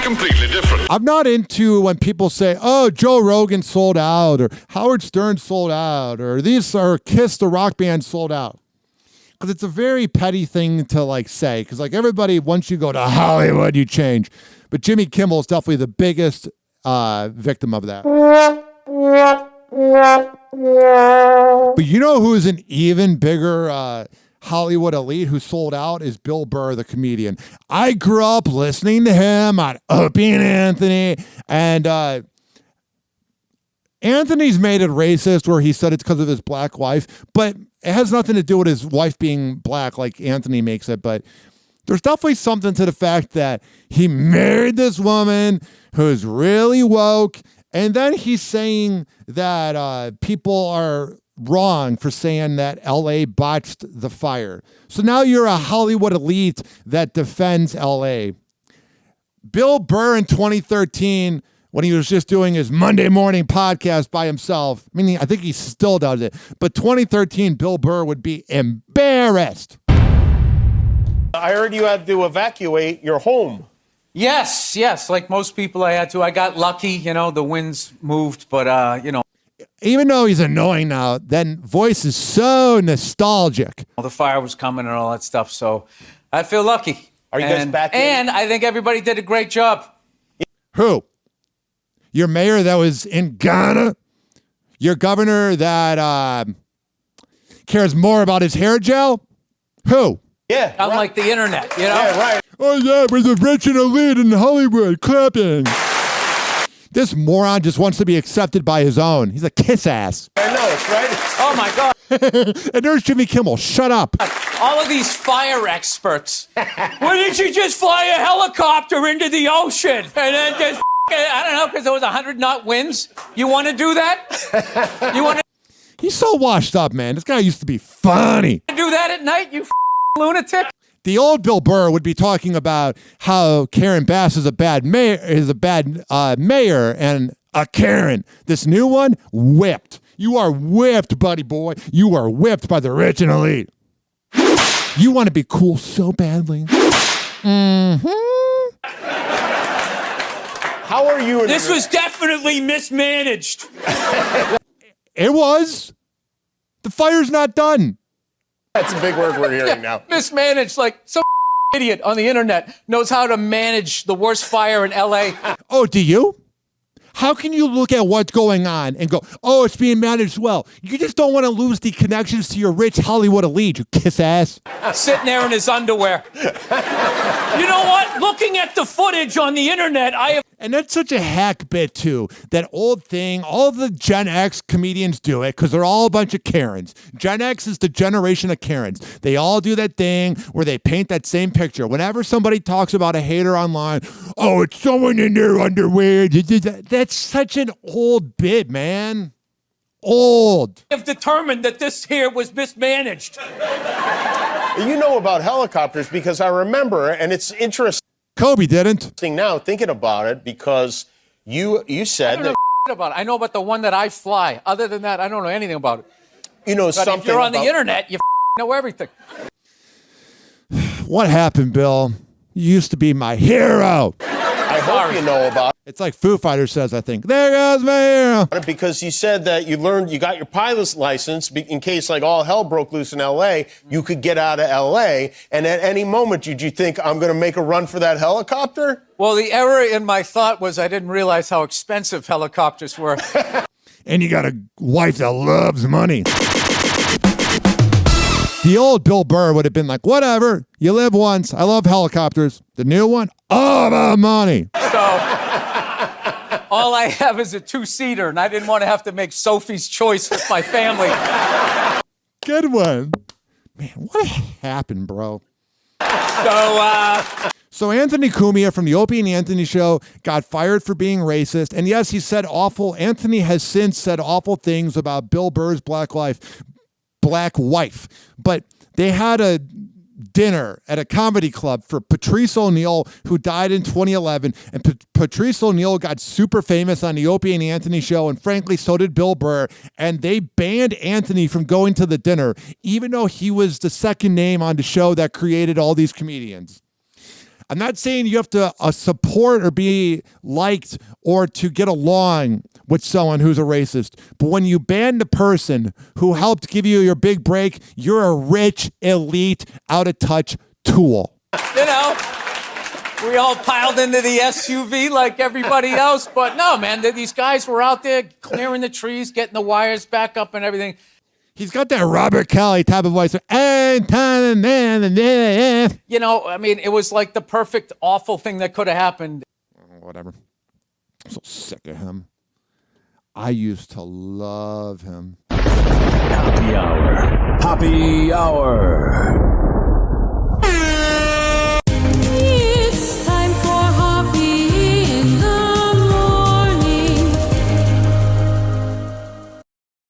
completely different. I'm not into when people say, oh, Joe Rogan sold out, or Howard Stern sold out, or Kiss the rock band sold out. Because it's a very petty thing to like say. Because like everybody, once you go to Hollywood, you change. But Jimmy Kimmel is definitely the biggest victim of that. But you know who's an even bigger Hollywood elite who sold out is Bill Burr, the comedian. I grew up listening to him on Opie and Anthony, and Anthony's made it racist where he said it's because of his black wife, but it has nothing to do with his wife being black like Anthony makes it. But there's definitely something to the fact that he married this woman who's really woke, and then he's saying that people are wrong for saying that LA botched the fire. So now you're a Hollywood elite that defends LA. Bill Burr in 2013, when he was just doing his Monday morning podcast by himself, I mean, I think he still does it, but 2013, Bill Burr would be embarrassed. I heard you had to evacuate your home. Yes, like most people I had to. I got lucky, the winds moved, but, Even though he's annoying now, that voice is so nostalgic. the fire was coming and all that stuff, so I feel lucky. Are you guys back in? And I think everybody did a great job. Who? Your mayor that was in Ghana? Your governor that cares more about his hair gel? Who? Yeah. Unlike the internet, Yeah, right. Oh yeah, we're the rich and elite in Hollywood, clapping. This moron just wants to be accepted by his own. He's a kiss ass. I know, it's right. Oh my God. And there's Jimmy Kimmel. Shut up. All of these fire experts. Why didn't you just fly a helicopter into the ocean? And then just, I don't know, because there was 100-knot winds? You want to do that? You want to He's so washed up, man. This guy used to be funny. do that at night, you lunatic? The old Bill Burr would be talking about how Karen Bass is a bad mayor, mayor and a Karen. This new one, whipped. You are whipped, buddy boy. You are whipped by the rich and elite. You want to be cool so badly. Mm-hmm. How are you? This was definitely mismanaged. It was. The fire's not done. That's a big word we're hearing now. Mismanaged, like some idiot on the internet knows how to manage the worst fire in LA. Oh, do you? How can you look at what's going on and go, oh, it's being managed well? You just don't want to lose the connections to your rich Hollywood elite, you kiss ass. Sitting there in his underwear. You know what? Looking at the footage on the internet, I have... And that's such a hack bit, too. That old thing, all the Gen X comedians do it because they're all a bunch of Karens. Gen X is the generation of Karens. They all do that thing where they paint that same picture. Whenever somebody talks about a hater online, oh, it's someone in their underwear. That's such an old bit, man. Old. have determined that this here was mismanaged. You know about helicopters because I remember, and it's interesting Kobe didn't. now thinking about it because you said I don't know about it. I know about the one that I fly. Other than that, I don't know anything about it. you know But something. if you're on the about- internet, you know everything. What happened, Bill? You used to be my hero. I hope you know about It's like Foo Fighters says, I think. There goes my hero. it because you said that you got your pilot's license in case like all hell broke loose in L.A. You could get out of L.A. And at any moment, did you think I'm going to make a run for that helicopter? Well, the error in my thought was I didn't realize how expensive helicopters were. And you got a wife that loves money. The old Bill Burr would have been like, whatever, you live once. I love helicopters. The new one, all about money. So all I have is a two-seater, and I didn't want to have to make Sophie's choice with my family. Good one. Man, what happened, bro? So Anthony Cumia from the Opie and Anthony show got fired for being racist. And yes, he said awful. Anthony has since said awful things about Bill Burr's black wife. But they had a dinner at a comedy club for Patrice O'Neal, who died in 2011. And Patrice O'Neal got super famous on the Opie and Anthony show. And frankly, so did Bill Burr. And they banned Anthony from going to the dinner, even though he was the second name on the show that created all these comedians. I'm not saying you have to support or be liked or to get along with someone who's a racist. But when you ban the person who helped give you your big break, you're a rich, elite, out of touch tool. You know, we all piled into the SUV like everybody else. But no, man, these guys were out there clearing the trees, getting the wires back up and everything. He's got that Robert Kelly type of voice. You know, I mean, it was like the perfect, awful thing that could have happened. Whatever. I'm so sick of him. I used to love him. Happy Hour. Happy Hour.